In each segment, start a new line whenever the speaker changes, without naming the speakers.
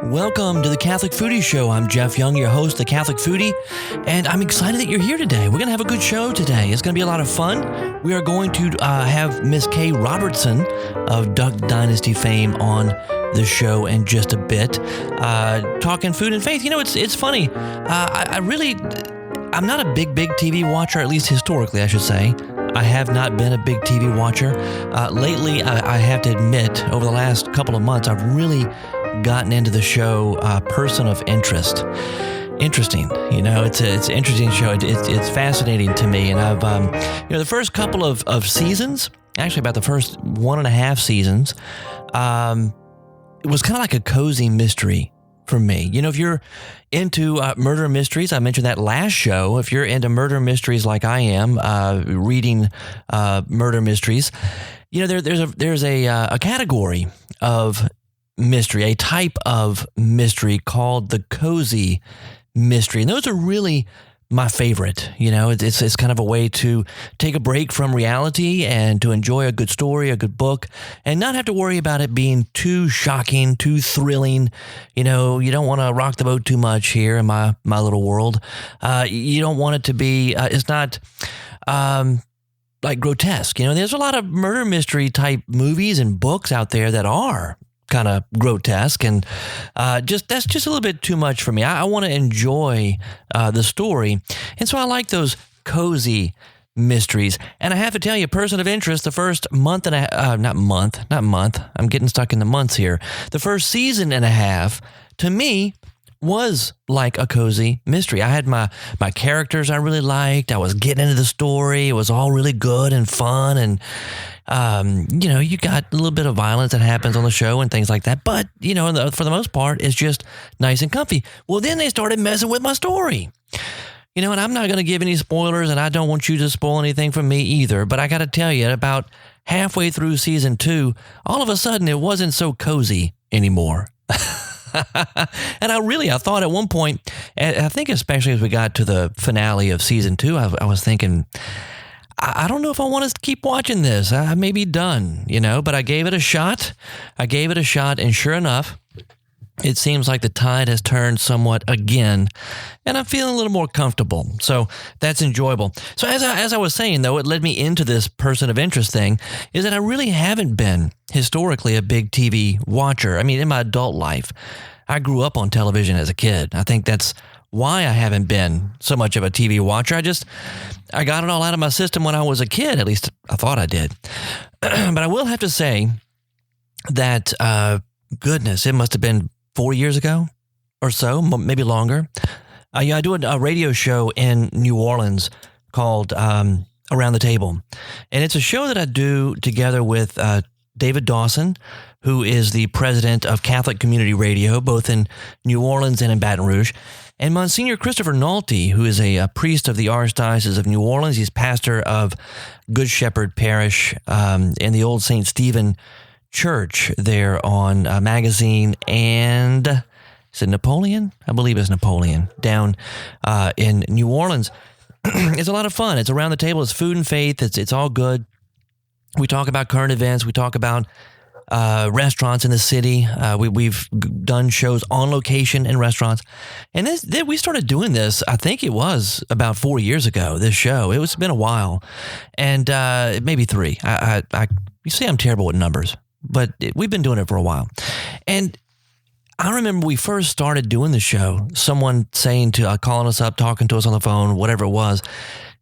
Welcome to the Catholic Foodie Show. I'm Jeff Young, your host, the Catholic Foodie, and I'm excited that you're here today. We're going to have a good show today. It's going to be a lot of fun. We are going to have Miss Kay Robertson of Duck Dynasty fame on the show in just a bit, talking food and faith. You know, it's funny. I'm not a big TV watcher, at least historically, I should say. I have not been a big TV watcher. Lately, I have to admit, over the last couple of months, I've really gotten into the show Person of Interest. Interesting, you know, it's an interesting show. It's fascinating to me, and I've the first couple of seasons, actually about the first 1.5 seasons, it was kind of like a cozy mystery for me. You know, if you're into murder mysteries, I mentioned that last show. If you're into murder mysteries like I am, reading murder mysteries, you know, there's a category of mystery, a type of mystery called the cozy mystery, and those are really my favorite. You know, it's kind of a way to take a break from reality and to enjoy a good story, a good book, and not have to worry about it being too shocking, too thrilling. You know, you don't want to rock the boat too much here in my little world. You don't want it to be, it's not like grotesque. You know, there's a lot of murder mystery type movies and books out there that are kind of grotesque, and that's just a little bit too much for me. I want to enjoy the story, and so I like those cozy mysteries. And I have to tell you, Person of Interest, the first month and a not month. I'm getting stuck in the months here. The first season and a half, to me, was like a cozy mystery. I had my characters I really liked. I was getting into the story. It was all really good and fun, and you know, you got a little bit of violence that happens on the show and things like that. But, you know, for the most part, it's just nice and comfy. Well, then they started messing with my story. You know, and I'm not going to give any spoilers, and I don't want you to spoil anything from me either. But I got to tell you, about halfway through season 2, all of a sudden it wasn't so cozy anymore. And I thought at one point, and I think especially as we got to the finale of season 2, I was thinking, I don't know if I want to keep watching this. I may be done, you know, but I gave it a shot. And sure enough, it seems like the tide has turned somewhat again, and I'm feeling a little more comfortable. So that's enjoyable. So as I was saying, though, it led me into this Person of Interest thing, is that I really haven't been historically a big TV watcher. I mean, in my adult life, I grew up on television as a kid. I think that's why I haven't been so much of a TV watcher. I got it all out of my system when I was a kid. At least I thought I did. But I will have to say that, goodness, it must have been 4 years ago or so, maybe longer. I do a radio show in New Orleans called Around the Table. And it's a show that I do together with David Dawson, who is the president of Catholic Community Radio, both in New Orleans and in Baton Rouge, and Monsignor Christopher Nolte, who is a priest of the Archdiocese of New Orleans. He's pastor of Good Shepherd Parish in the old St. Stephen Church there on Magazine and, is it Napoleon? I believe it's Napoleon, down in New Orleans. It's a lot of fun. It's Around the Table. It's food and faith. It's all good. We talk about current events. We talk about restaurants in the city. We've done shows on location in restaurants. And we started doing this, I think it was about 4 years ago, this show. It's been a while. And maybe 3. You see, I'm terrible with numbers, but we've been doing it for a while. And I remember we first started doing the show, someone saying calling us up, talking to us on the phone, whatever it was,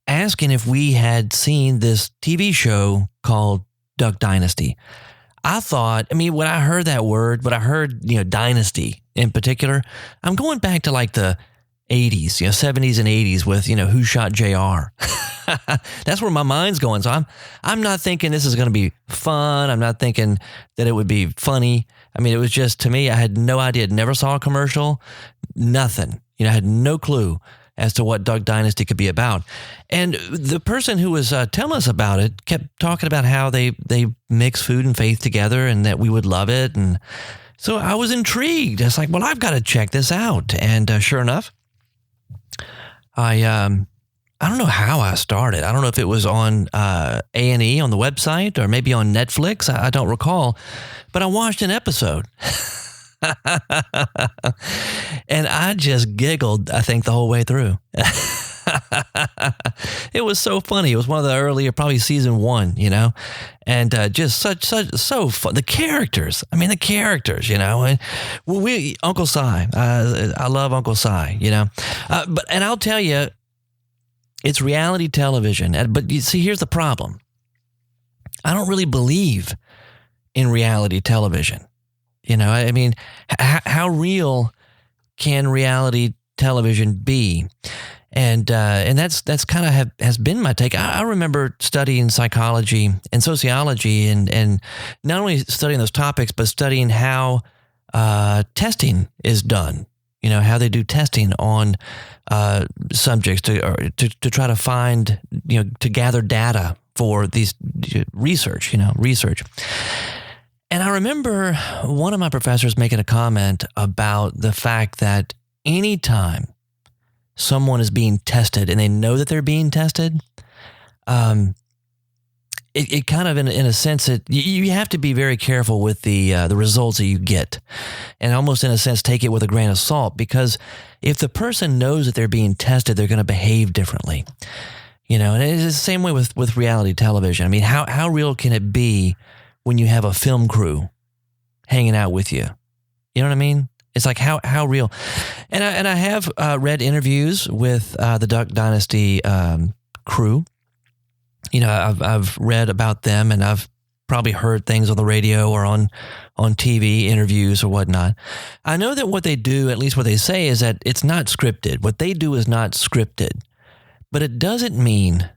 asking if we had seen this TV show called Duck Dynasty. I thought, when I heard that word, but I heard, Dynasty in particular, I'm going back to like the 80s, 70s and 80s with, Who Shot JR? That's where my mind's going. So I'm not thinking this is going to be fun. I'm not thinking that it would be funny. It was just, to me, I had no idea. Never saw a commercial, nothing. I had no clue as to what Duck Dynasty could be about. And the person who was telling us about it kept talking about how they mix food and faith together and that we would love it. And so I was intrigued. It's like, well, I've got to check this out. And sure enough, I don't know how I started. I don't know if it was on A&E on the website or maybe on Netflix. I don't recall. But I watched an episode. And I just giggled, I think, the whole way through. It was so funny. It was one of the earlier, probably season 1, and just so fun. The characters, and Uncle Si, I love Uncle Si, and I'll tell you, it's reality television. But you see, here's the problem. I don't really believe in reality television. How real can reality television be? And that's kind of has been my take. I remember studying psychology and sociology, and not only studying those topics, but studying how testing is done. How they do testing on subjects to try to find, to gather data for these research. And I remember one of my professors making a comment about the fact that anytime someone is being tested and they know that they're being tested, it kind of, in a sense, you have to be very careful with the results that you get, and almost in a sense take it with a grain of salt, because if the person knows that they're being tested, they're going to behave differently. And it's the same way with reality television. I mean, how real can it be when you have a film crew hanging out with you? You know what I mean? It's like how real. And I have read interviews with the Duck Dynasty crew. I've read about them, and I've probably heard things on the radio or on TV interviews or whatnot. I know that what they do, at least what they say, is that it's not scripted. What they do is not scripted, but it doesn't mean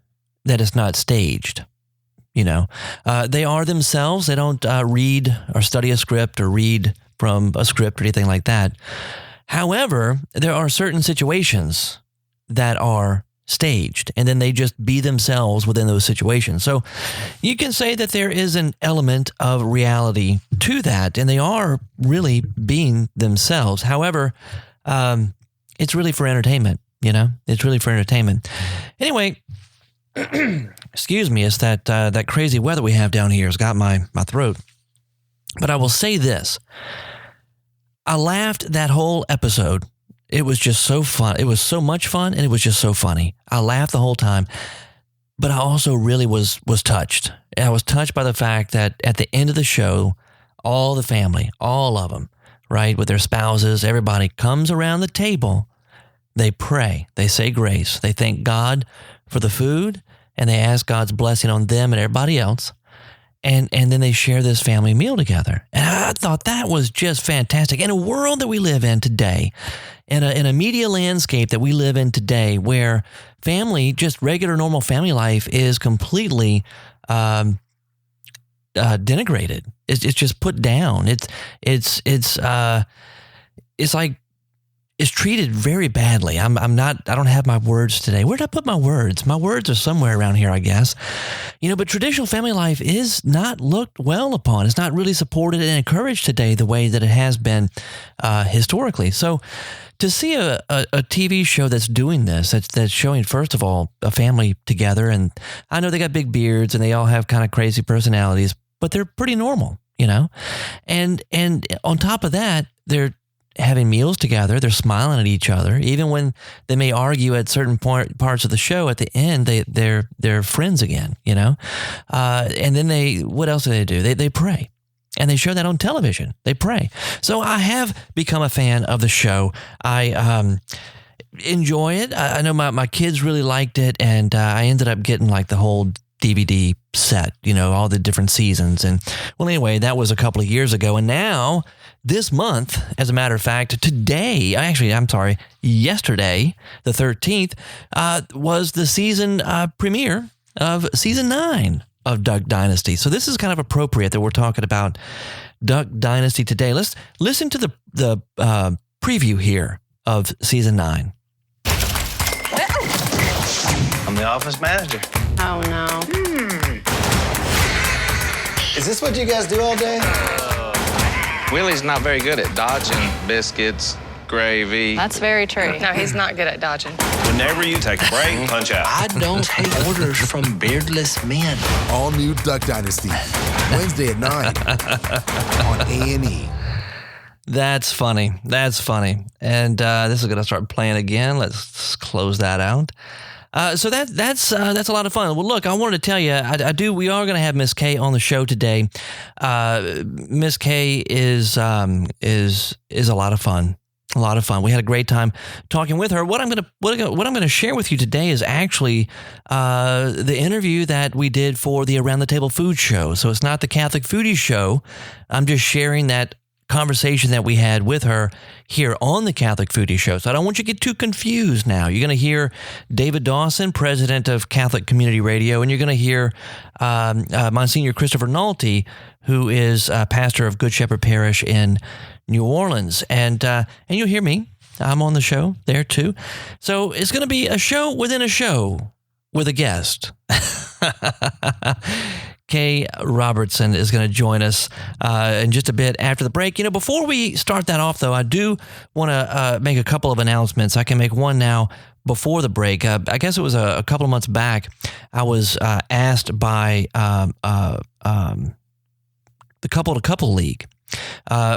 that it's not staged. They are themselves. They don't read or study a script or read from a script or anything like that. However, there are certain situations that are staged, and then they just be themselves within those situations. So you can say that there is an element of reality to that, and they are really being themselves. However, it's really for entertainment, It's really for entertainment. Anyway, excuse me, it's that crazy weather we have down here has got my throat. But I will say this. I laughed that whole episode. It was just so fun. It was so much fun, and it was just so funny. I laughed the whole time, but I also really was touched. I was touched by the fact that at the end of the show, all the family, all of them, right, with their spouses, everybody comes around the table. They pray. They say grace. They thank God for the food, and they ask God's blessing on them and everybody else. And then they share this family meal together. And I thought that was just fantastic. In a world that we live in today, in a media landscape that we live in today, where family, just regular normal family life, is completely denigrated. It's just put down. It's like is treated very badly. I don't have my words today. Where did I put my words? My words are somewhere around here, I guess. But traditional family life is not looked well upon. It's not really supported and encouraged today the way that it has been historically. So to see a TV show that's doing this, that's showing, first of all, a family together, and I know they got big beards and they all have kind of crazy personalities, but they're pretty normal, And on top of that, they're having meals together. They're smiling at each other, even when they may argue at certain parts of the show. At the end, they're friends again, And then what else do? They pray, and they show that on television. They pray. So I have become a fan of the show. I enjoy it. I know my kids really liked it, and I ended up getting like the whole DVD set, all the different seasons. And well, anyway, that was a couple of years ago, and now, this month, as a matter of fact, yesterday, the 13th, was the season premiere of season 9 of Duck Dynasty. So this is kind of appropriate that we're talking about Duck Dynasty today. Let's listen to the preview here of season 9.
I'm the office manager.
Oh, no.
Is this what you guys do all day?
Willie's not very good at dodging biscuits, gravy.
That's very true.
No, he's not good at dodging.
Whenever you take a break, punch out.
I don't take orders from beardless men.
All new Duck Dynasty, Wednesday at 9 on A&E.
That's funny. That's funny. And this is going to start playing again. Let's close that out. So that's a lot of fun. Well, look, I wanted to tell you, we are going to have Miss K on the show today. Miss K is a lot of fun. A lot of fun. We had a great time talking with her. What I'm going to share with you today is actually the interview that we did for the Around the Table Food Show. So it's not the Catholic Foodie Show. I'm just sharing that conversation that we had with her here on the Catholic Foodie Show. So I don't want you to get too confused now. You're going to hear David Dawson, president of Catholic Community Radio, and you're going to hear Monsignor Christopher Nolte, who is pastor of Good Shepherd Parish in New Orleans. And you'll hear me. I'm on the show there too. So it's going to be a show within a show with a guest. Kay Robertson is going to join us in just a bit after the break. Before we start that off, though, I do want to make a couple of announcements. I can make one now before the break. I guess it was a couple of months back. I was asked by the Couple to Couple League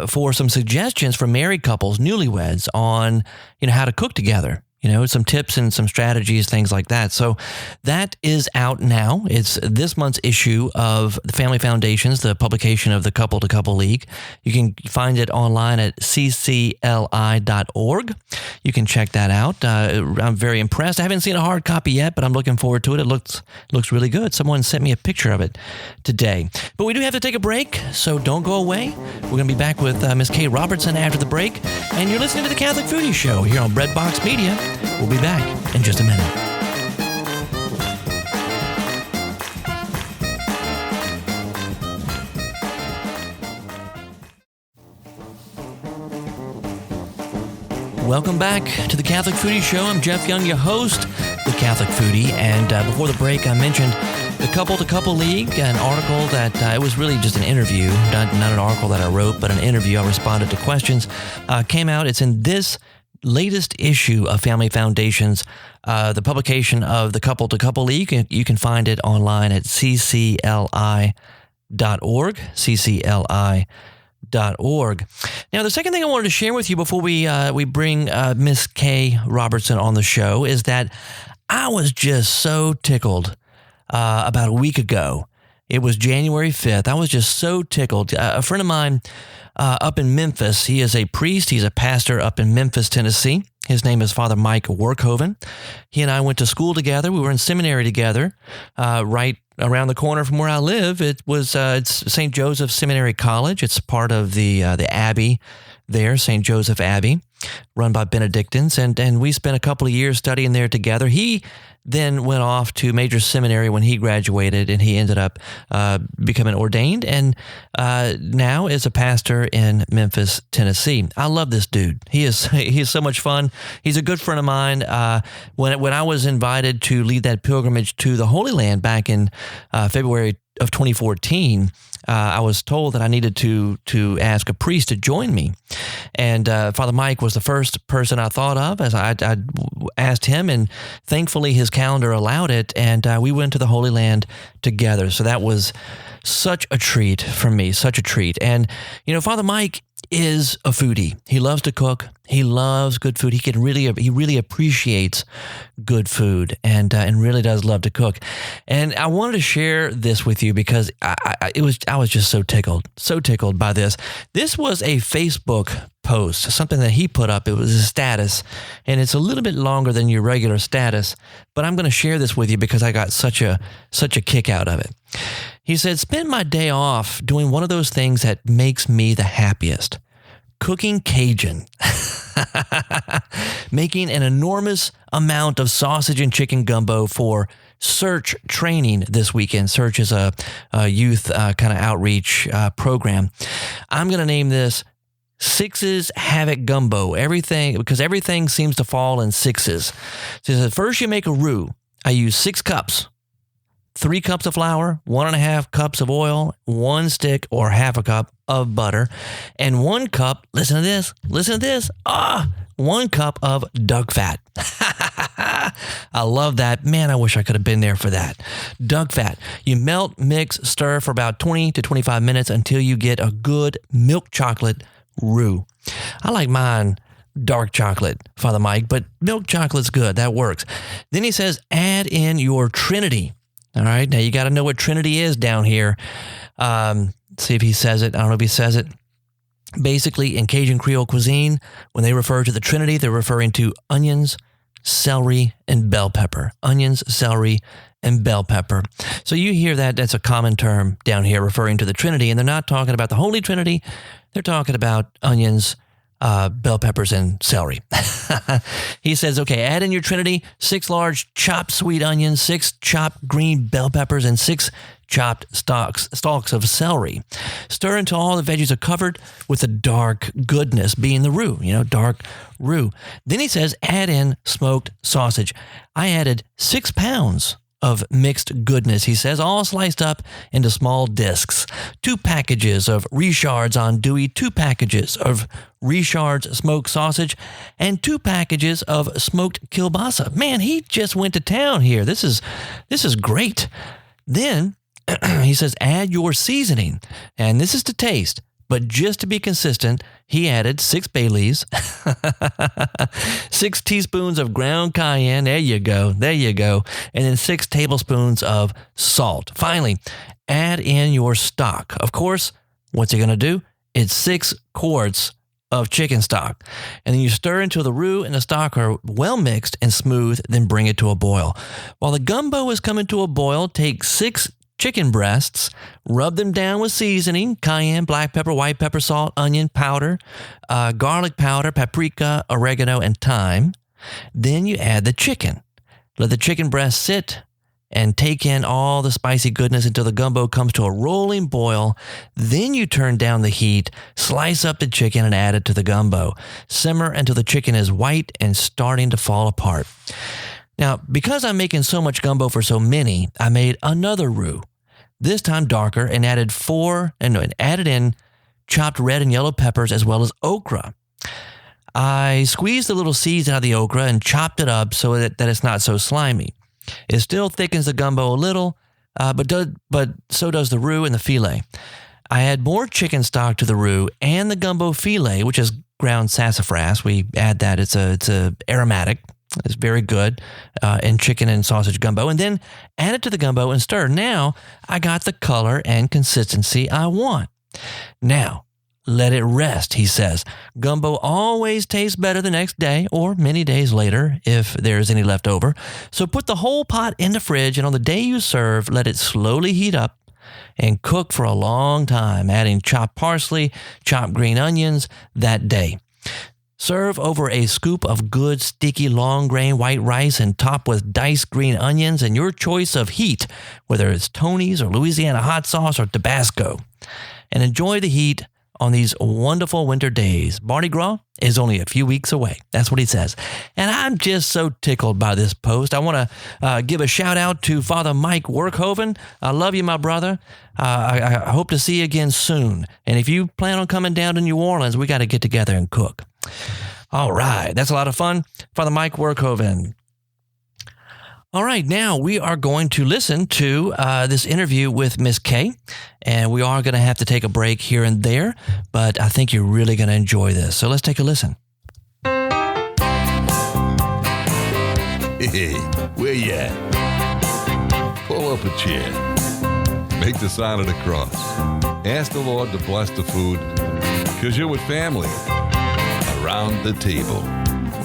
for some suggestions for married couples, newlyweds, on how to cook together. Some tips and some strategies, things like that. So that is out now. It's this month's issue of the Family Foundations, the publication of the Couple to Couple League. You can find it online at ccli.org. You can check that out. I'm very impressed. I haven't seen a hard copy yet, but I'm looking forward to it. It looks really good. Someone sent me a picture of it today. But we do have to take a break, so don't go away. We're going to be back with Miss Kay Robertson after the break. And you're listening to the Catholic Foodie Show here on Breadbox Media. We'll be back in just a minute. Welcome back to the Catholic Foodie Show. I'm Jeff Young, your host, the Catholic Foodie. And before the break, I mentioned the Couple to Couple League, an article that it was really just an interview, not an article that I wrote, but an interview. I responded to questions. Came out. It's in this latest issue of Family Foundations, the publication of the Couple to Couple League. You can find it online at ccli.org, ccli.org. Now, the second thing I wanted to share with you before we bring Miss Kay Robertson on the show is that I was just so tickled about a week ago. It was January 5th. I was just so tickled. A friend of mine up in Memphis, he is a priest. He's a pastor up in Memphis, Tennessee. His name is Father Mike Workhoven. He and I went to school together. We were in seminary together, right around the corner from where I live. It's St. Joseph Seminary College. It's part of the Abbey there, St. Joseph Abbey, run by Benedictines. And we spent a couple of years studying there together. He then went off to major seminary when he graduated, and he ended up becoming ordained, and now is a pastor in Memphis, Tennessee. I love this dude. He is so much fun. He's a good friend of mine. When I was invited to lead that pilgrimage to the Holy Land back in February of 2014, I was told that I needed to ask a priest to join me. And Father Mike was the first person I thought of as I asked him, and thankfully his calendar allowed it, and we went to the Holy Land together. So that was such a treat for me, such a treat. And, Father Mike is a foodie. He loves to cook. He loves good food. He really appreciates good food and really does love to cook. And I wanted to share this with you because I was just so tickled by this. This was a Facebook post, something that he put up. It was a status, and it's a little bit longer than your regular status, but I'm going to share this with you because I got such a kick out of it. He said, "Spend my day off doing one of those things that makes me the happiest. Cooking Cajun." Making an enormous amount of sausage and chicken gumbo for Search training this weekend. Search is a youth kind of outreach program. I'm going to name this Sixes Havoc Gumbo. Because everything seems to fall in sixes. So first you make a roux. I use 6 cups. 3 cups of flour, 1.5 cups of oil, 1 stick or half a cup of butter, and 1 cup, listen to this, 1 cup of duck fat. I love that. Man, I wish I could have been there for that. Duck fat. You melt, mix, stir for about 20 to 25 minutes until you get a good milk chocolate roux. I like mine dark chocolate, Father Mike, but milk chocolate's good. That works. Then he says, add in your Trinity. All right. Now you got to know what Trinity is down here. See if he says it. I don't know if he says it. Basically, in Cajun Creole cuisine, when they refer to the Trinity, they're referring to onions, celery, and bell pepper. Onions, celery, and bell pepper. So you hear that. That's a common term down here referring to the Trinity, and they're not talking about the Holy Trinity. They're talking about onions, bell peppers, and celery. He says, okay, add in your Trinity, 6 large chopped sweet onions, 6 chopped green bell peppers, and 6 chopped stalks of celery. Stir until all the veggies are covered with the dark goodness, being the roux, dark roux. Then he says, add in smoked sausage. I added 6 pounds of mixed goodness, he says, all sliced up into small discs. 2 packages of Richard's andouille, 2 packages of Richard's smoked sausage, and 2 packages of smoked kielbasa. Man, he just went to town here. This is great. Then he says, add your seasoning, and this is to taste. But just to be consistent, he added 6 bay leaves, 6 teaspoons of ground cayenne, there you go, and then 6 tablespoons of salt. Finally, add in your stock. Of course, what's he going to do? It's 6 quarts of chicken stock. And then you stir until the roux and the stock are well mixed and smooth, then bring it to a boil. While the gumbo is coming to a boil, take 6 chicken breasts, rub them down with seasoning, cayenne, black pepper, white pepper, salt, onion powder, garlic powder, paprika, oregano, and thyme. Then you add the chicken. Let the chicken breast sit and take in all the spicy goodness until the gumbo comes to a rolling boil. Then you turn down the heat, slice up the chicken, and add it to the gumbo. Simmer until the chicken is white and starting to fall apart. Now, because I'm making so much gumbo for so many, I made another roux. This time darker, and added in chopped red and yellow peppers as well as okra. I squeezed the little seeds out of the okra and chopped it up so that it's not so slimy. It still thickens the gumbo a little, but so does the roux and the filet. I add more chicken stock to the roux and the gumbo filet, which is ground sassafras. We add that. It's a aromatic. It's very good in chicken and sausage gumbo. And then add it to the gumbo and stir. Now I got the color and consistency I want. Now, let it rest, he says. Gumbo always tastes better the next day or many days later if there's any left over. So put the whole pot in the fridge, and on the day you serve, let it slowly heat up and cook for a long time, adding chopped parsley, chopped green onions that day. Serve over a scoop of good, sticky, long-grain white rice and top with diced green onions and your choice of heat, whether it's Tony's or Louisiana hot sauce or Tabasco. And enjoy the heat on these wonderful winter days. Mardi Gras is only a few weeks away. That's what he says. And I'm just so tickled by this post. I want to give a shout out to Father Mike Workhoven. I love you, my brother. I hope to see you again soon. And if you plan on coming down to New Orleans, we got to get together and cook. All right. That's a lot of fun. Father Mike Workhoven. All right, now we are going to listen to this interview with Miss Kay, and we are going to have to take a break here and there, but I think you're really going to enjoy this. So let's take a listen.
Hey, where you at? Pull up a chair. Make the sign of the cross. Ask the Lord to bless the food, because you're with family around the table.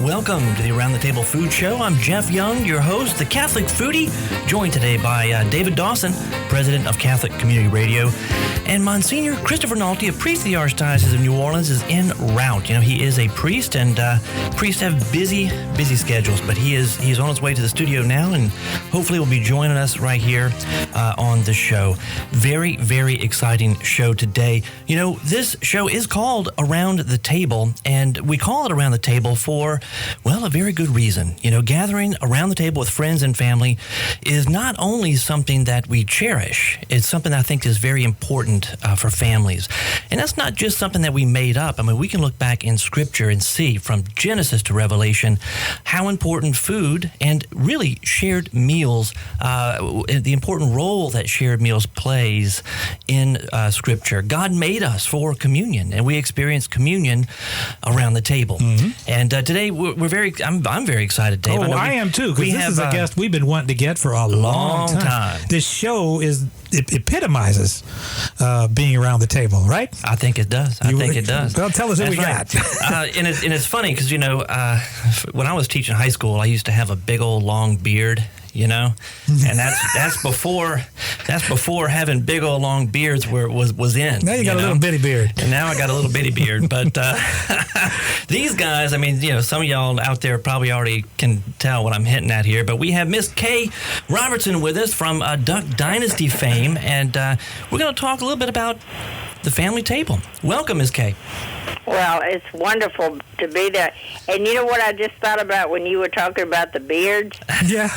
Welcome to the Around the Table Food Show. I'm Jeff Young, your host, the Catholic Foodie, joined today by David Dawson, president of Catholic Community Radio, and Monsignor Christopher Nolte, a priest of the Archdiocese of New Orleans, is en route. You know, he is a priest, and priests have busy schedules, but he is on his way to the studio now, and hopefully will be joining us right here on the show. Very, very exciting show today. You know, this show is called Around the Table, and we call it Around the Table for, well, a very good reason. You know, gathering around the table with friends and family is not only something that we cherish, cherish. It's something I think is very important for families. And that's not just something that we made up. I mean, we can look back in Scripture and see from Genesis to Revelation how important food and really shared meals, the important role that shared meals plays in Scripture. God made us for communion, and we experience communion around the table. And today I'm very excited, Dave.
Oh, I am too, because this is a guest we've been wanting to get for a long time. This show it epitomizes being around the table, right?
I think it does. I think it does.
Well, tell us who we got.
And it's funny because, when I was teaching high school, I used to have a big old long beard. And that's before having big old long beards was in.
Now you got a little bitty beard.
And now I got a little bitty beard. But these guys, I mean, some of y'all out there probably already can tell what I'm hinting at here. But we have Miss Kay Robertson with us from Duck Dynasty fame, and we're going to talk a little bit about the family table. Welcome, Miss Kay.
Well, it's wonderful to be there. And you know what I just thought about when you were talking about the beards?
Yeah.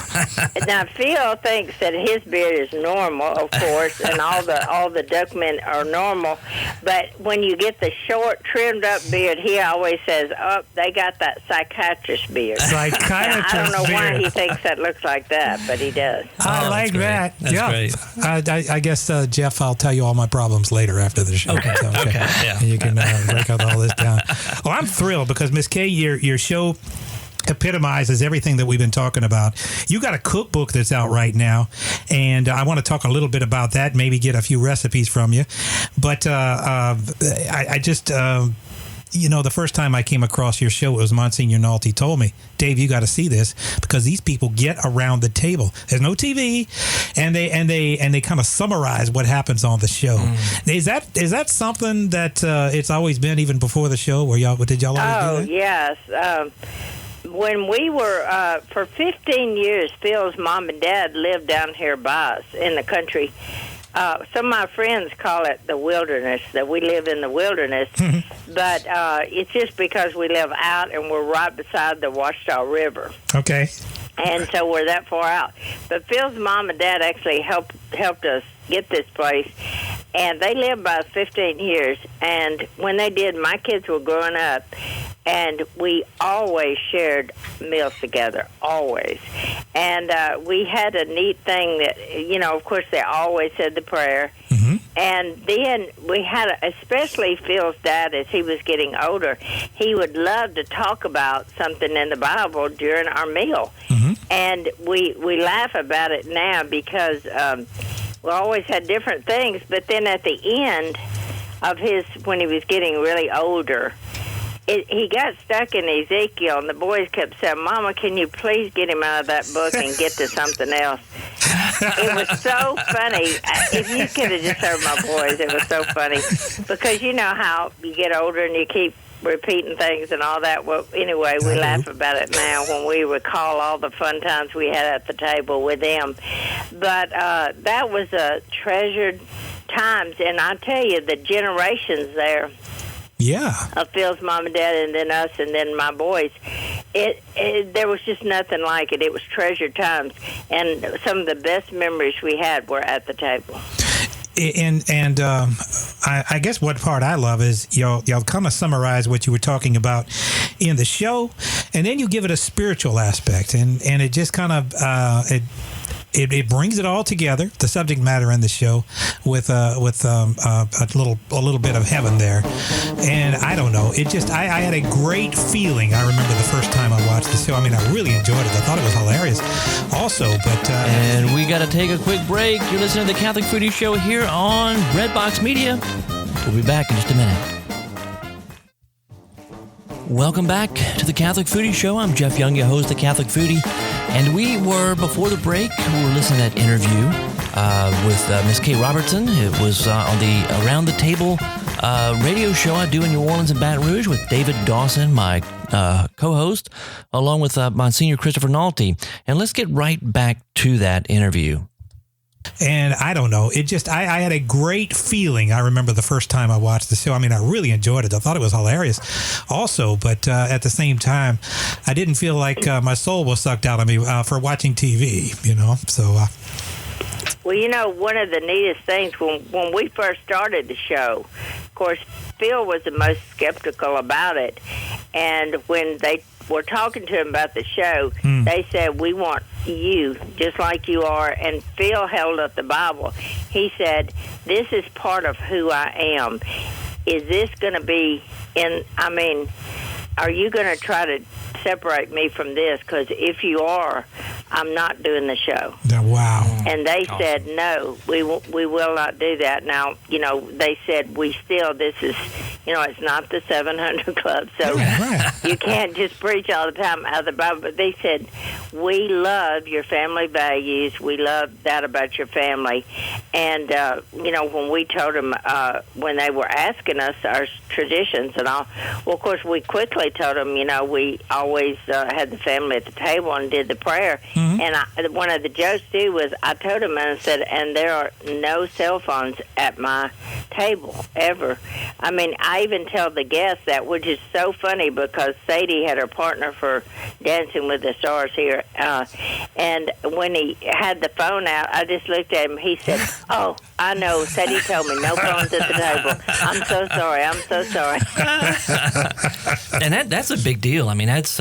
Now, Phil thinks that his beard is normal, of course, and all the duckmen are normal. But when you get the short, trimmed-up beard, he always says, oh, they got that psychiatrist beard.
Psychiatrist
I don't know why
beard.
he thinks that looks like that, but he does.
I like that.
That's great.
I guess, Jeff, I'll tell you all my problems later after the show.
Okay. Yeah.
And you can break out all this down. Well, I'm thrilled because, Miss Kay, your show epitomizes everything that we've been talking about. You got a cookbook that's out right now, and I want to talk a little bit about that, maybe get a few recipes from you. But I just... the first time I came across your show, it was Monsignor Nolte told me, Dave, you got to see this because these people get around the table. There's no TV, and they kind of summarize what happens on the show. Is that something that it's always been even before the show? Did y'all always do that?
Yes. When we were, for 15 years, Phil's mom and dad lived down here by us in the country. Some of my friends call it the wilderness, that we live in the wilderness, but it's just because we live out and we're right beside the Washita River.
Okay.
And so we're that far out. But Phil's mom and dad actually helped us get this place, and they lived by 15 years. And when they did, my kids were growing up, and we always shared meals together, always. And we had a neat thing that, of course, they always said the prayer. And then we had, especially Phil's dad, as he was getting older, he would love to talk about something in the Bible during our meal. And we laugh about it now because we always had different things. But then at the end of when he was getting really older, he got stuck in Ezekiel, and the boys kept saying, Mama, can you please get him out of that book and get to something else? It was so funny. If you could have just heard my boys, it was so funny. Because you know how you get older and you keep repeating things and all that. Well, anyway, we laugh about it now when we recall all the fun times we had at the table with them. But that was a treasured times, and I tell you, the generations there.
Yeah.
Of Phil's mom and dad, and then us, and then my boys. There was just nothing like it. It was treasured times, and some of the best memories we had were at the table.
And I guess what part I love is y'all kind of summarize what you were talking about in the show, and then you give it a spiritual aspect, and it just kind of it brings it all together, the subject matter in the show, with a little bit of heaven there. And I don't know, I had a great feeling. I remember the first time I watched the show. I mean, I really enjoyed it. I thought it was hilarious also. But
and we got to take a quick break. You're listening to the Catholic Foodie Show here on Redbox Media. We'll be back in just a minute. Welcome back to the Catholic Foodie Show. I'm Jeff Young, your host, the Catholic Foodie. And we were, before the break, we were listening to that interview with Miss Kay Robertson. It was on the Around the Table radio show I do in New Orleans and Baton Rouge with David Dawson, my co-host, along with Monsignor Christopher Nolte. And let's get right back to that interview.
And I don't know, I had a great feeling. I remember the first time I watched the show. I mean, I really enjoyed it. I thought it was hilarious also. But at the same time, I didn't feel like my soul was sucked out of me for watching TV, So
Well, you know, one of the neatest things when we first started the show, of course, Phil was the most skeptical about it. And when they were talking to him about the show, they said, we want you just like you are. And Phil held up the Bible. He said, this is part of who I am. Is this going to be are you going to try to separate me from this? Because if you are, I'm not doing the show.
Wow.
And they said, no, we will not do that. Now, you know, they said, this is, you know, it's not the 700 Club, so you can't just preach all the time out of the Bible. But they said, we love your family values. We love that about your family. And, you know, when we told them, when they were asking us our traditions and all, well, of course, we quickly told them, you know, we always had the family at the table and did the prayer. And one of the jokes, too, was I told him, and I said, and there are no cell phones at my table, ever. I mean, I even tell the guests that, which is so funny because Sadie had her partner for Dancing with the Stars here, and when he had the phone out, I just looked at him. He said, oh, I know. Sadie told me no phones at the table. I'm so sorry. I'm so sorry.
And that's a big deal. I mean, that's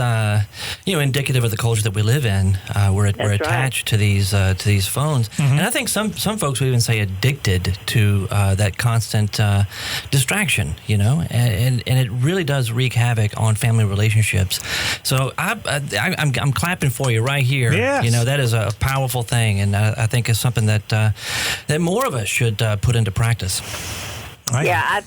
you know, indicative of the culture that we live in. We're attached to these phones, and I think some folks would even say addicted to that constant distraction. You know, and it really does wreak havoc on family relationships. So I'm clapping for you right here.
Yes.
You know, that is a powerful thing, and I think it's something that more of us should put into practice.
Right.
Yeah,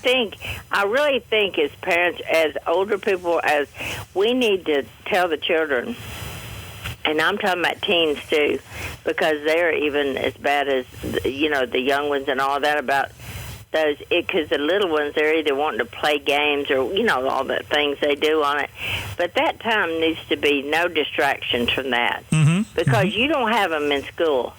I really think as parents, as older people, as we need to tell the children, and I'm talking about teens too, because they're even as bad as, you know, the young ones and all that about those, because the little ones, they're either wanting to play games or, you know, all the things they do on it. But that time needs to be no distractions from that, because you don't have them in school.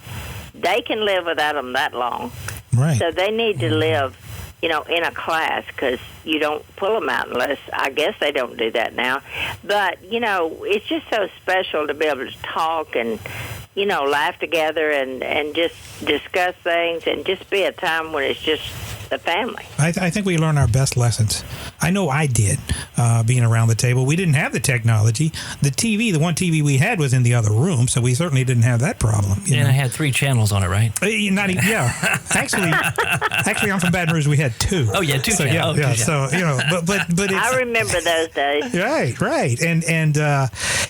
They can live without them that long.
Right.
So they need to live, you know, in a class, because you don't pull them out unless, I guess they don't do that now. But, you know, it's just so special to be able to talk and, you know, laugh together and just discuss things and just be a time when it's just the family.
I think we learn our best lessons. I know I did, being around the table. We didn't have the technology. The one TV we had was in the other room, so we certainly didn't have that problem.
And I had 3 channels on it, right?
Not even, yeah. Actually, I'm from Baton Rouge. We had 2.
Oh, yeah, 2
so,
channels.
Yeah. So, you know, but it's,
I remember those days.
Right. And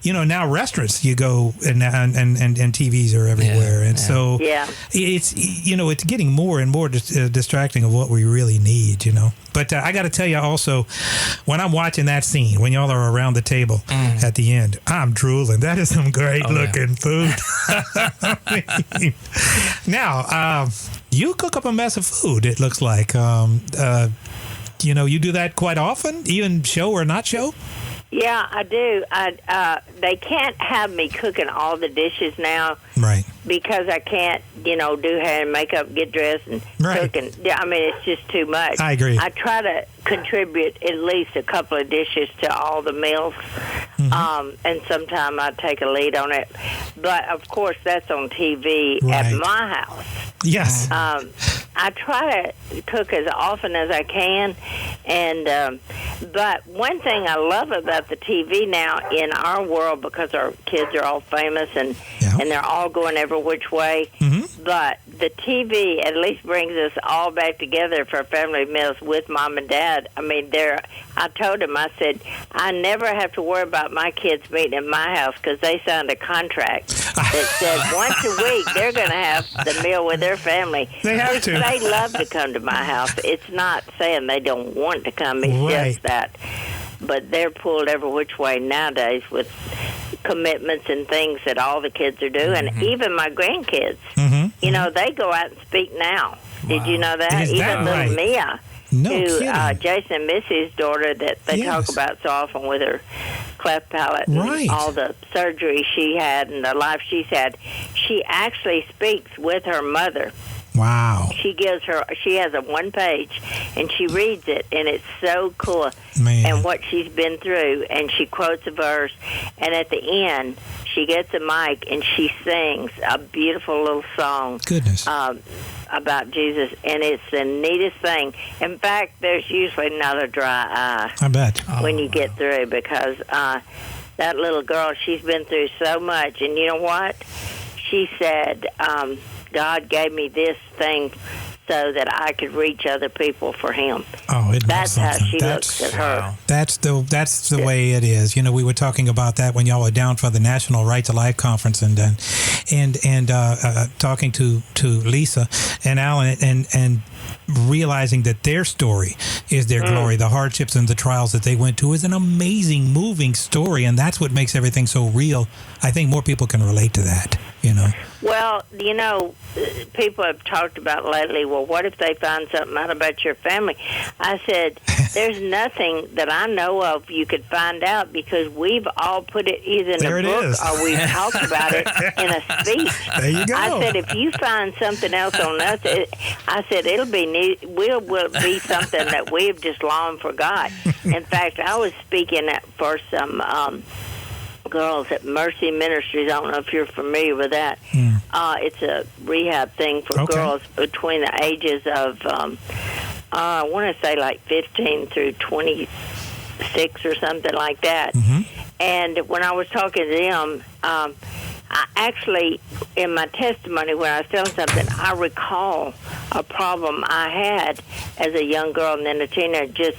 you know, now restaurants you go and TVs are everywhere. And so it's, you know, it's getting more and more distracting of what we really need, you know. But I got to tell you also, when I'm watching that scene, when y'all are around the table at the end, I'm drooling. That is some great looking food. Now, you cook up a mess of food, it looks like. You know, you do that quite often, even show or not show?
Yeah, I do. They can't have me cooking all the dishes now.
Right.
Because I can't, you know, do hair and makeup, get dressed, and cook. And, I mean, it's just too much.
I agree.
I try to contribute at least a couple of dishes to all the meals. And sometimes I take a lead on it. But, of course, that's on TV at my house.
Yes.
I try to cook as often as I can, and but one thing I love about the TV now in our world, because our kids are all famous and they're all going every which way, but the TV at least brings us all back together for family meals with mom and dad. I mean, I told them, I said, I never have to worry about my kids meeting in my house because they signed a contract that said once a week they're going to have the meal with their family.
They have to.
They love to come to my house. It's not saying they don't want to come. It's just that. But they're pulled every which way nowadays with commitments and things that all the kids are doing. Even my grandkids, you know, they go out and speak now. Did you know that? Even little Mia, Jason and Missy's daughter that they talk about so often with her cleft palate and all the surgery she had and the life she's had, she actually speaks with her mother.
Wow.
She has a one page, and she reads it, and it's so cool.
Man.
And what she's been through, and she quotes a verse, and at the end, she gets a mic, and she sings a beautiful little song.
Goodness.
About Jesus, and it's the neatest thing. In fact, there's usually not a dry eye.
I bet.
When you get through, because that little girl, she's been through so much, and you know what? She said, God gave me this thing so that I could reach other people for Him.
Oh,
that's how she looks at her.
Wow. That's the way it is. You know, we were talking about that when y'all were down for the National Right to Life conference, and talking to Lisa and Alan, and realizing that their story is their glory. The hardships and the trials that they went to is an amazing, moving story, and that's what makes everything so real. I think more people can relate to that, you know.
Well, you know, people have talked about lately, well, what if they find something out about your family? I said, there's nothing that I know of you could find out, because we've all put it either in a book or we've talked about it in a speech.
There you go.
I said, if you find something else on us, I said, it'll be neat. Will be something that we've just long forgot. In fact, I was speaking for some girls at Mercy Ministries. I don't know if you're familiar with that. It's a rehab thing for girls between the ages of, I want to say like 15 through 26 or something like that. And when I was talking to them, I actually, in my testimony, when I was telling something, I recall a problem I had as a young girl and then a teenager, just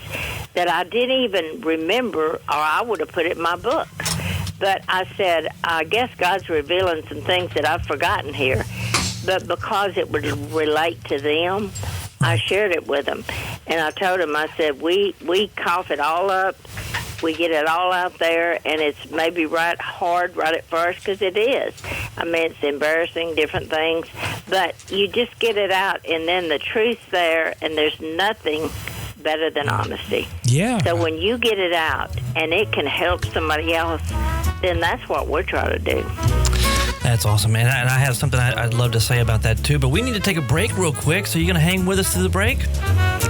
that I didn't even remember, or I would have put it in my book. But I said, I guess God's revealing some things that I've forgotten here. But because it would relate to them, I shared it with them. And I told them, I said, we cough it all up. We get it all out there, and it's maybe hard right at first, because it is. I mean, it's embarrassing, different things. But you just get it out, and then the truth's there, and there's nothing better than honesty.
Yeah.
So when you get it out, and it can help somebody else, then that's what we're trying to do.
That's awesome, man. And I have something I'd love to say about that, too. But we need to take a break real quick. So you're going to hang with us through the break?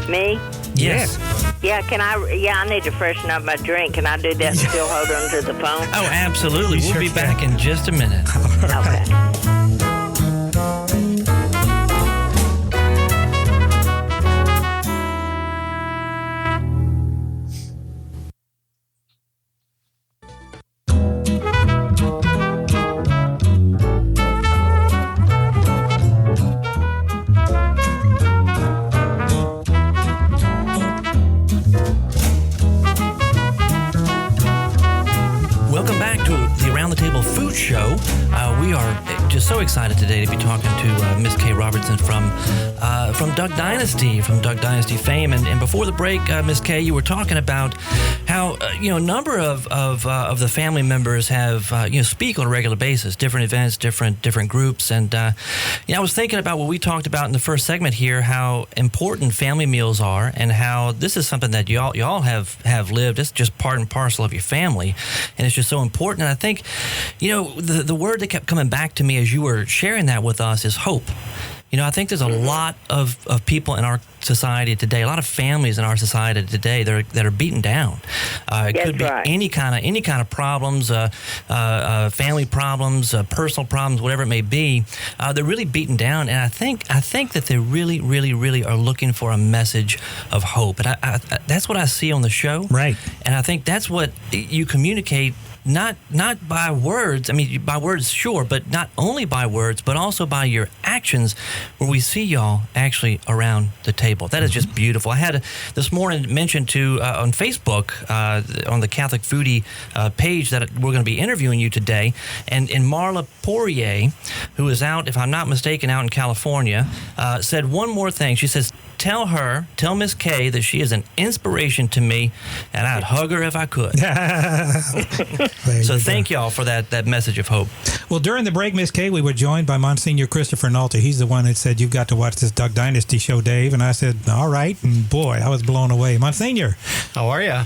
Me?
Yes.
Yeah, I need to freshen up my drink. Can I do that and still hold on to the phone?
Oh, absolutely. We'll be back in just a minute.
Okay.
Welcome back to the Around the Table Food Show. We are just so excited today to be talking to Miss Kay Robertson from Duck Dynasty, from Duck Dynasty fame. And before the break, Miss Kay, you were talking about how a number of the family members have speak on a regular basis, different events, different groups. And I was thinking about what we talked about in the first segment here, how important family meals are, and how this is something that y'all have lived. It's just part and parcel of your family, and it's just so important. And I think, the word that kept coming back to me as you were sharing that with us is hope. I think there's a lot of people in our society today, a lot of families in our society today that are beaten down. It could be any kind of problems, family problems, personal problems, whatever it may be. They're really beaten down, and I think that they really, really, really are looking for a message of hope. And I that's what I see on the show.
Right.
And I think that's what you communicate. Not by words. I mean, by words, sure, but not only by words, but also by your actions, where we see y'all actually around the table. That is just beautiful. I had this morning mentioned on Facebook on the Catholic Foodie page that we're going to be interviewing you today, and Marla Poirier, who is out, if I'm not mistaken, out in California, said one more thing. She says, tell Miss Kay that she is an inspiration to me, and I'd hug her if I could. So thank y'all for that message of hope.
Well, during the break, Miss Kay, we were joined by Monsignor Christopher Nolte. He's the one that said, you've got to watch this Duck Dynasty show, Dave. And I said, all right. And boy, I was blown away. Monsignor.
How are you?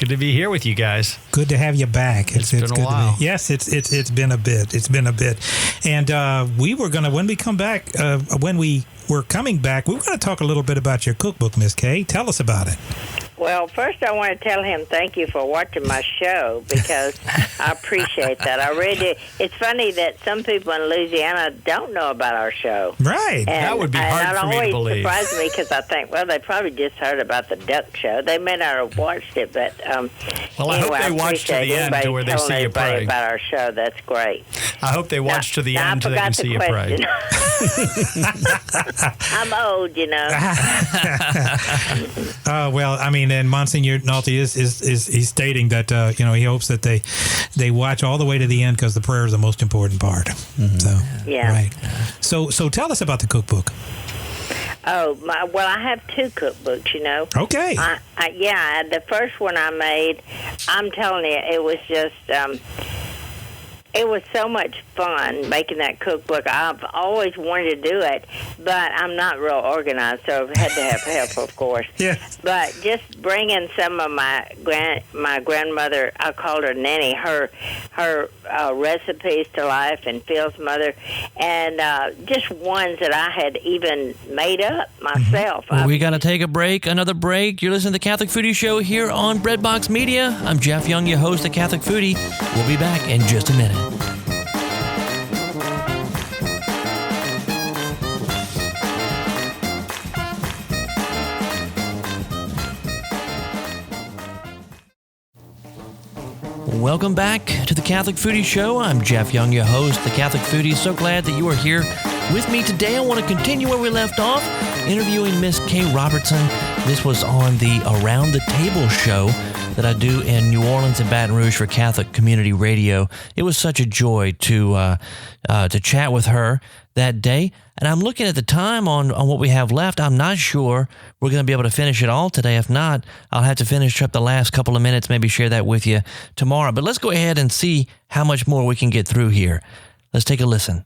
Good to be here with you guys.
Good to have you back.
It's been a
good
while.
To be. Yes, it's been a bit. It's been a bit. And we were gonna when we come back when we were coming back, we were gonna talk a little bit about your cookbook, Miss Kay. Tell us about it.
Well, first I want to tell him thank you for watching my show because I appreciate that. I really do. It's funny that some people in Louisiana don't know about our show.
Right.
And,
That would be hard for me to believe.
It always surprises me because I think, well, they probably just heard about the duck show. They may not have watched it, but
well, I hope they watch to the end to where they see you pray.
About our show, that's great.
I hope they watch to the end so they can see you pray.
I'm old, you know.
Well, I mean, and Monsignor Nolte is he's stating that he hopes that they watch all the way to the end because the prayer is the most important part. Mm-hmm. So
yeah,
right. So tell us about the cookbook.
Oh, well, I have two cookbooks, you know.
Okay.
Yeah, the first one I made, I'm telling you, it was just. It was so much fun making that cookbook. I've always wanted to do it, but I'm not real organized, so I've had to have help, of course.
Yes.
But just bringing some of my grandmother, I called her Nanny, her recipes to life, and Phil's mother, and just ones that I had even made up myself.
Well, we got to take another break. You're listening to the Catholic Foodie Show here on Breadbox Media. I'm Jeff Young, your host of Catholic Foodie. We'll be back in just a minute. Welcome back to the Catholic Foodie Show. I'm Jeff Young, your host, the Catholic Foodie. So glad that you are here with me today. I want to continue where we left off, interviewing Miss Kay Robertson. This was on the Around the Table show that I do in New Orleans and Baton Rouge for Catholic Community Radio. It was such a joy to chat with her that day. And I'm looking at the time on what we have left. I'm not sure we're going to be able to finish it all today. If not, I'll have to finish up the last couple of minutes, maybe share that with you tomorrow. But let's go ahead and see how much more we can get through here. Let's take a listen.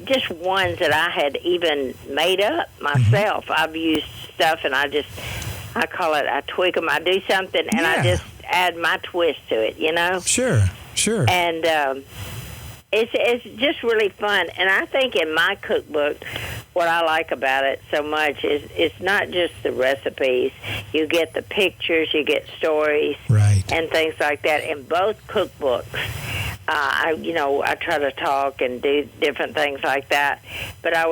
Just ones that I had even made up myself. I've used stuff, and I call it, I tweak them. I do something, and I just add my twist to it, you know?
Sure.
And it's just really fun. And I think in my cookbook, what I like about it so much is it's not just the recipes. You get the pictures, you get stories,
right,
and things like that. In both cookbooks, I try to talk and do different things like that. But I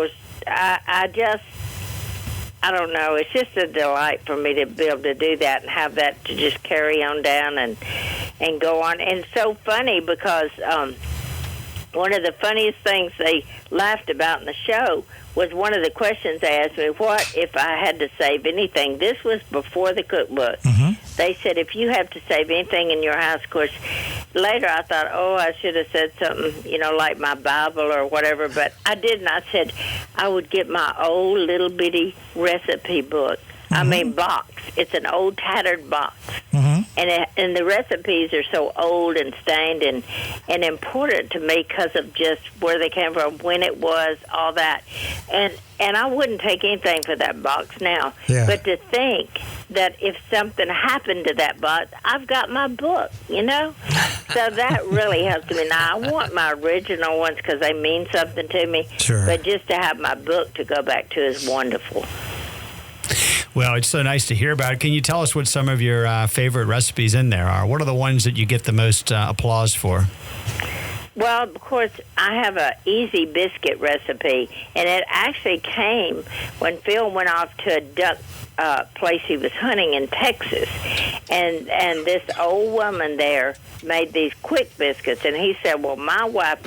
don't know. It's just a delight for me to be able to do that and have that to just carry on down and go on. And it's so funny because one of the funniest things they laughed about in the show was one of the questions they asked me, what if I had to save anything? This was before the cookbook. Mm-hmm. They said, if you have to save anything in your house, of course, later I thought, I should have said something, like my Bible or whatever, but I didn't. I said I would get my old little bitty recipe book. Mm-hmm. I mean, box. It's an old tattered box. Mm-hmm. And the recipes are so old and stained and important to me because of just where they came from, when it was, all that. And I wouldn't take anything for that box now. Yeah. But to think that if something happened to that box, I've got my book, So that really helps me. Now, I want my original ones because they mean something to me.
Sure.
But just to have my book to go back to is wonderful.
Well, it's so nice to hear about it. Can you tell us what some of your favorite recipes in there are? What are the ones that you get the most applause for?
Well, of course, I have an easy biscuit recipe, and it actually came when Phil went off to a duck place he was hunting in Texas, and this old woman there made these quick biscuits, and he said, well, my wife,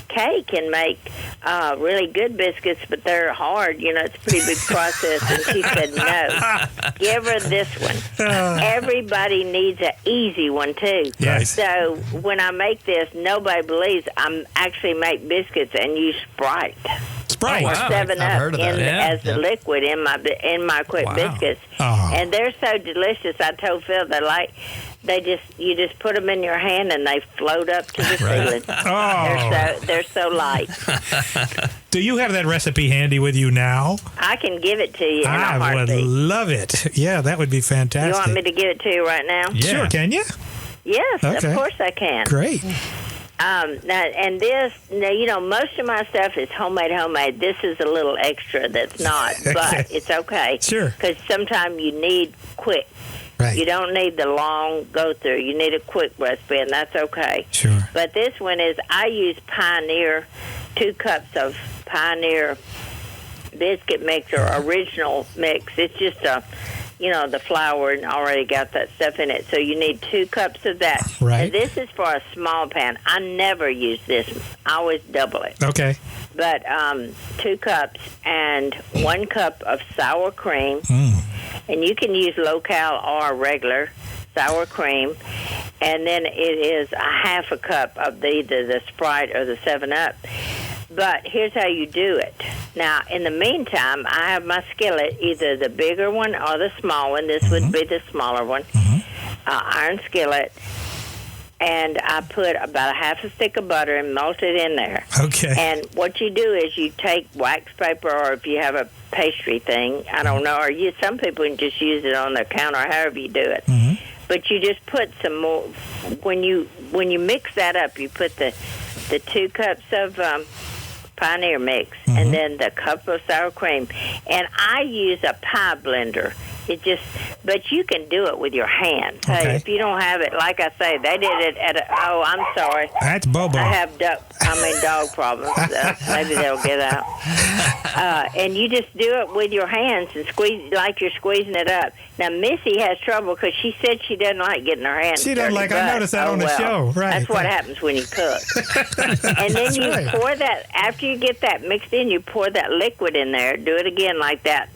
Kay, can make really good biscuits, but they're hard, it's a pretty big process, and she said, no, give her this one. Everybody needs an easy one, too.
Yes.
So when I make this, nobody believes I actually make biscuits and use Sprite.
Sprite.
Or 7-Up as the liquid in my quick biscuits.
Oh.
And they're so delicious. I told Phil you just put them in your hand and they float up to the ceiling.
Oh.
They're so light.
Do you have that recipe handy with you now?
I can give it to you in a
I would
heartbeat.
love it. Yeah, that would be fantastic.
You want me to give it to you right now?
Yeah.
Sure, can you?
Yes,
Okay.
of course I can.
Great.
Now, most of my stuff is homemade. This is a little extra that's not, but it's okay.
Sure.
Because sometimes you need quick.
Right.
You don't need the long go-through. You need a quick recipe, and that's okay.
Sure.
But this one is, I use Pioneer, 2 cups of Pioneer biscuit mix or original mix. It's just the flour and already got that stuff in it. So you need 2 cups of that.
Right.
And this is for a small pan. I never use this. I always double it.
Okay.
But 2 cups and 1 cup of sour cream. And you can use low-cal or regular sour cream. And then it is a half a cup of either the Sprite or the 7-Up. But here's how you do it. Now, in the meantime, I have my skillet, either the bigger one or the small one. This would be the smaller one. Iron skillet. And I put about a half a stick of butter and melt it in there.
Okay.
And what you do is you take wax paper, or if you have a pastry thing, I don't know, or some people can just use it on their counter, however you do it. But you just put some more. When you mix that up, you put the 2 cups of Pioneer mix, and then the cup of sour cream. And I use a pie blender. But you can do it with your hands.
Okay.
Hey, if you don't have it, like I say, they did it I'm sorry.
That's Bobo.
I have dog problems. Maybe they'll get out. And you just do it with your hands and squeeze like you're squeezing it up. Now, Missy has trouble because she said she doesn't like getting her hands
She doesn't
dirty,
like. I noticed that on the show. Right.
That's what happens when you cook. And then you pour that, after you get that mixed in, you pour that liquid in there. Do it again like that.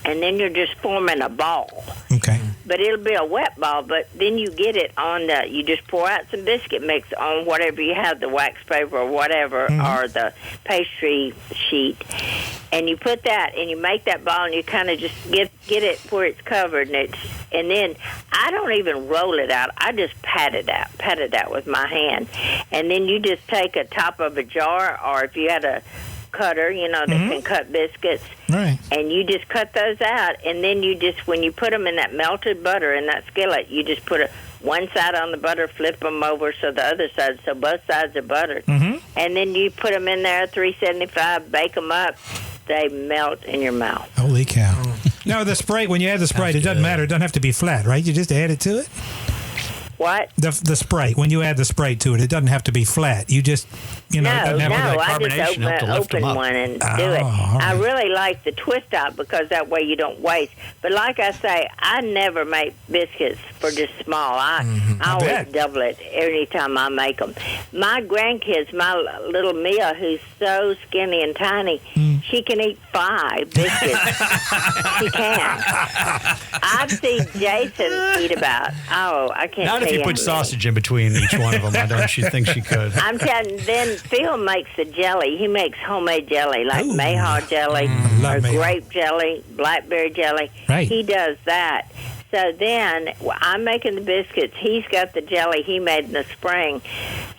And then you're just forming a ball.
Okay.
But it'll be a wet ball, but then you get it on you just pour out some biscuit mix on whatever you have, the wax paper or whatever, or the pastry sheet. And you put that, and you make that ball, and you kind of just get it where it's covered. And then I don't even roll it out. I just pat it out with my hand. And then you just take a top of a jar, or if you had a cutter, that can cut biscuits.
Right.
And you just cut those out, and then you just, when you put them in that melted butter in that skillet, you just put one side on the butter, flip them over so the other side, so both sides are buttered. And then you put them in there, 375, bake them up. They melt in your mouth.
Holy cow. Now, the Sprite, when you add the Sprite, it doesn't matter. It doesn't have to be flat, right? You just add it to it?
What?
The Sprite, when you add the Sprite to it, it doesn't have to be flat. You just, it doesn't have
I
carbonation help to
just
lift them
open
up.
one and do it.
all right.
I really like the twist out because that way you don't waste. But like I say, I never make biscuits for just small. I always
bet.
double it every time I make them. My grandkids, my little Mia, who's so skinny and tiny, she can eat 5 biscuits. She can. I've seen Jason eat about, I can't
Not
tell
if you
how
put
many.
sausage in between each one of them. I don't think she could.
I'm telling you, then Phil makes the jelly. He makes homemade jelly, like
Ooh.
Mayhaw jelly
love
or
Mayhaw.
grape jelly, blackberry jelly.
Right.
He does that. So then I'm making the biscuits. He's got the jelly he made in the spring.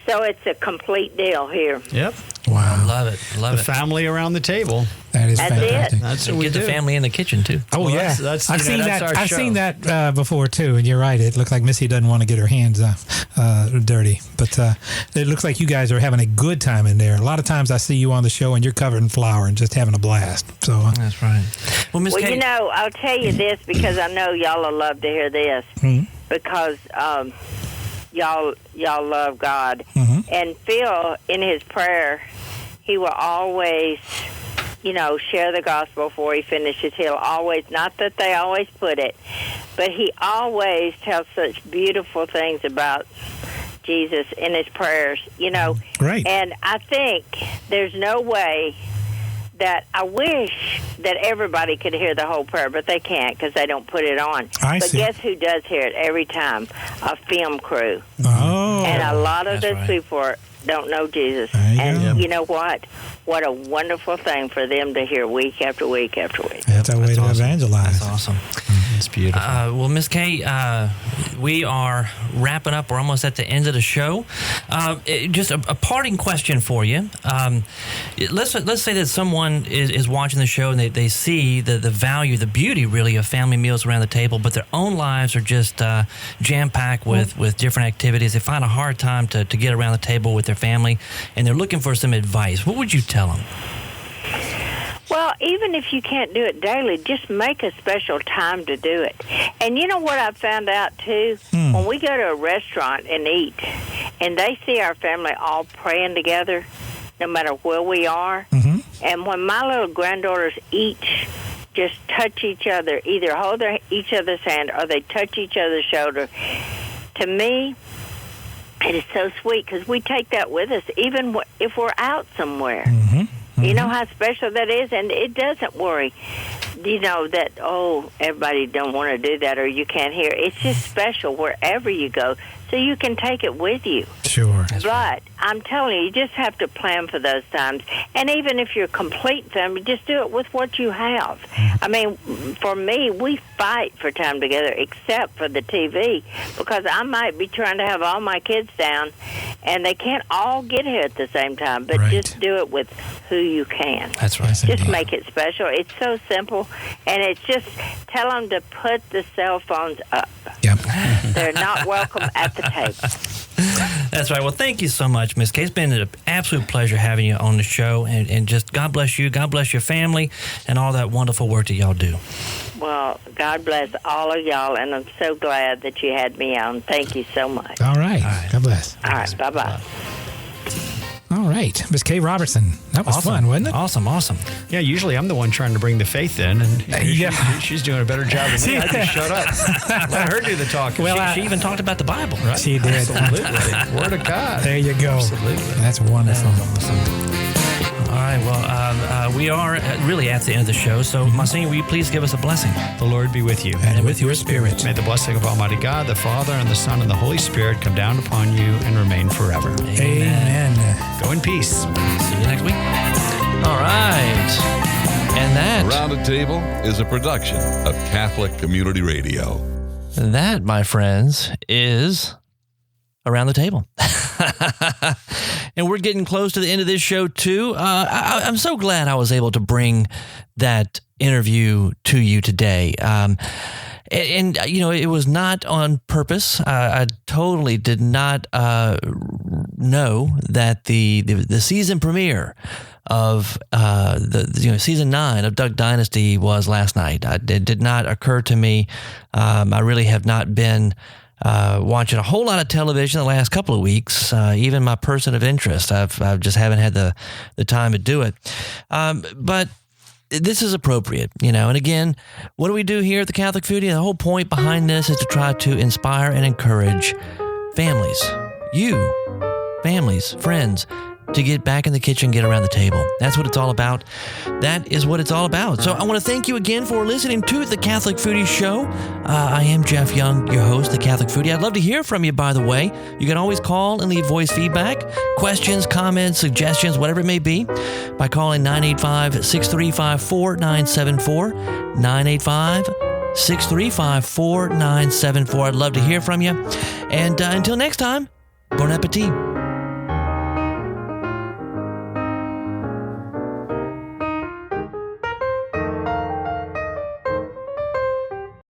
So it's a complete deal here.
Yep.
Wow.
Love it. Love
The
it.
family around the table.
That is
That's
fantastic.
it.
That's what we
Get the
do.
family in the kitchen, too.
Oh,
Well,
yeah.
that's
I've seen
that's
that.
our
I've
show.
seen that before, too. And you're right. It looks like Missy doesn't want to get her hands dirty. But it looks like you guys are having a good time in there. A lot of times I see you on the show and you're covered in flour and just having a blast. So
That's right. Well, Miss
Well,
Katie,
I'll tell you this because I know y'all will love to hear this because y'all love God. And Phil, in his prayer, he will always, share the gospel before he finishes. He'll always, not that they always put it, but he always tells such beautiful things about Jesus in his prayers,
Great.
And I think there's no way that I wish that everybody could hear the whole prayer, but they can't because they don't put it on.
I
but
see.
guess who does hear it every time? A film crew.
Oh.
And a lot of
That's
those
right.
people don't know Jesus.
There you
And
go.
you know what? What a wonderful thing for them to hear week after week after week.
That's a way to
awesome.
evangelize.
That's awesome.
That's beautiful.
Well, Miss Kay, we are wrapping up. We're almost at the end of the show. Just a parting question for you. Let's say that someone is watching the show and they see the value, the beauty, really, of family meals around the table, but their own lives are just jam-packed with different activities. They find a hard time to get around the table with their family, and they're looking for some advice. What would you tell them?
Well, even if you can't do it daily, just make a special time to do it. And you know what I found out, too? When we go to a restaurant and eat, and they see our family all praying together, no matter where we are, and when my little granddaughters each just touch each other, either hold each other's hand or they touch each other's shoulder, to me, it is so sweet because we take that with us, even if we're out somewhere. You know how special that is, and it doesn't worry, that, everybody don't want to do that or you can't hear. It's just special wherever you go, so you can take it with you.
Sure.
But I'm telling you, you just have to plan for those times. And even if you're a complete family, just do it with what you have. I mean, for me, we fight for time together, except for the TV, because I might be trying to have all my kids down, and they can't all get here at the same time. But just do it with who you can.
That's right.
Just make it special. It's so simple, and it's just tell them to put the cell phones up.
Yep.
They're not welcome at the table.
That's right. Well, thank you so much, Miss Kay. It's been an absolute pleasure having you on the show, and just God bless you, God bless your family, and all that wonderful work that y'all do.
Well, God bless all of y'all, and I'm so glad that you had me on. Thank you so much.
All right. God bless.
All right. Bye-bye.
All right. Miss Kay Robertson. That was fun, wasn't it?
Awesome.
Yeah, usually I'm the one trying to bring the faith in, and she's doing a better job than me. I just shut up. Let her do the talking.
Well, she even talked about the Bible, right?
She did.
Absolutely. Word of God.
There you go.
Absolutely.
That's wonderful.
All right, well, we are really at the end of the show, so Monsignor, will you please give us a blessing?
The Lord be with you.
And with your spirit.
May the blessing of Almighty God, the Father, and the Son, and the Holy Spirit come down upon you and remain forever.
Amen.
Go in peace.
See you next week. All right. And that...
Around the Table is a production of Catholic Community Radio.
That, my friends, is Around the Table. And we're getting close to the end of this show, too. I'm so glad I was able to bring that interview to you today. And it was not on purpose. I totally did not know that the season premiere of season 9 of Duck Dynasty was last night. It did not occur to me. I really have not been watching a whole lot of television the last couple of weeks, even my person of interest. I just haven't had the time to do it. But this is appropriate, and again, what do we do here at the Catholic Foodie? The whole point behind this is to try to inspire and encourage families, friends, to get back in the kitchen, get around the table. That's what it's all about. That is what it's all about. So I want to thank you again for listening to the Catholic Foodie Show. I am Jeff Young, your host, the Catholic Foodie. I'd love to hear from you, by the way. You can always call and leave voice feedback, questions, comments, suggestions, whatever it may be, by calling 985-635-4974, 985-635-4974. I'd love to hear from you. And until next time, bon appetit.